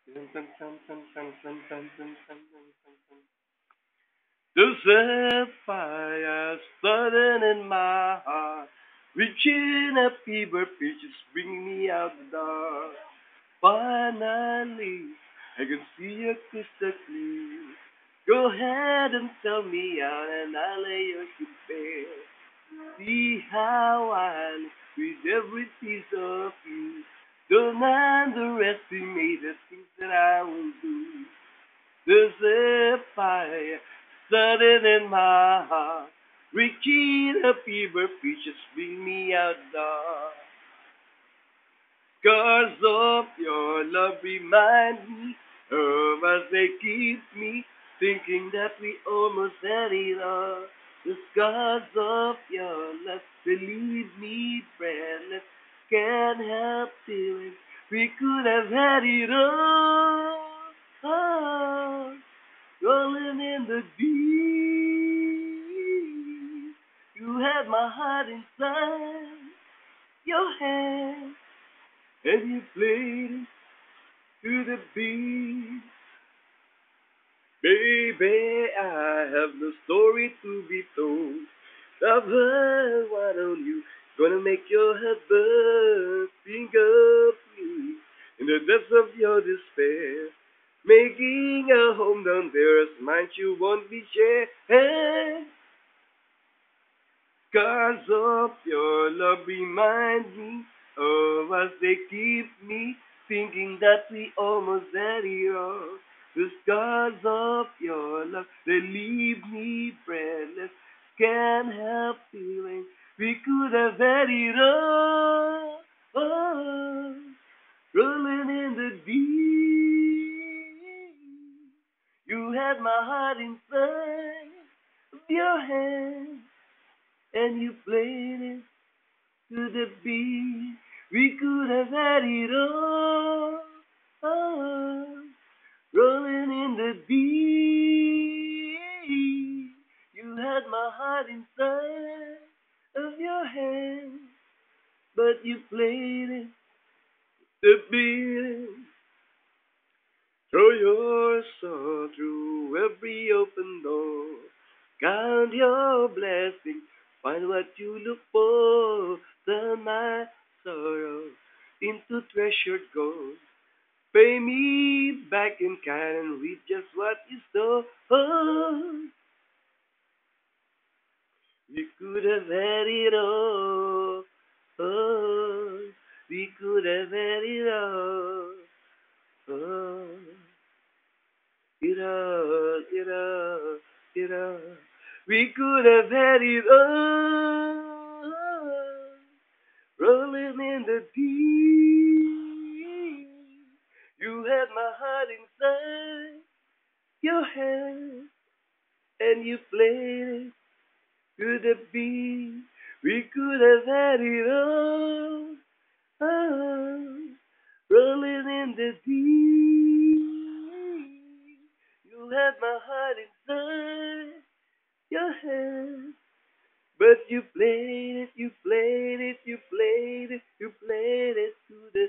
Dun, dun, dun, dun, dun, dun, dun, dun, dun, dun, dun, dun. There's a fire starting in my heart, reaching a fever pitch, just bring me out the dark. Finally, I can see you crystal clear. Go ahead and tell me out, and I'll lay your ship bare. See how I live with every piece of you. Don't underestimate the things that I will do. There's a fire starting in my heart, reaching a fever pitch, just bring me out dark. Scars of your love remind me of as they keep me thinking that we almost had it all. The scars of your love, they leave me breathless. Can't help feeling we could have had it all. Oh, rolling in the deep. You had my heart inside your hand, and you played it to the beat. Baby, I have no story to be told. I've heard one on you, gonna make your head burn. Think of me in the depths of your despair. Making a home down there as mine you won't be shared. Scars of your love remind me of as they keep me thinking that we almost had it all. The scars of your love, they leave me breathless. Can't help feeling we could have had it all. Oh, rolling in the deep. You had my heart inside of your hand, and you played it to the beat. We could have had it all. Oh, rolling in the deep. You had my heart inside of your hand, but you played it to beat. Throw your soul through every open door. Count your blessings, find what you look for. Turn my sorrow into treasured gold. Pay me back in kind and reap just what you stole. Oh, we could have had it all. Oh, we could have had it all. Oh, it all, it all, it all. We could have had it all. Rolling in the deep. You had my heart inside your hand, and you played it to the beat. We could have had it all. Oh, rolling in the deep. You had my heart inside your hand, but you played it, you played it, you played it, you played it to the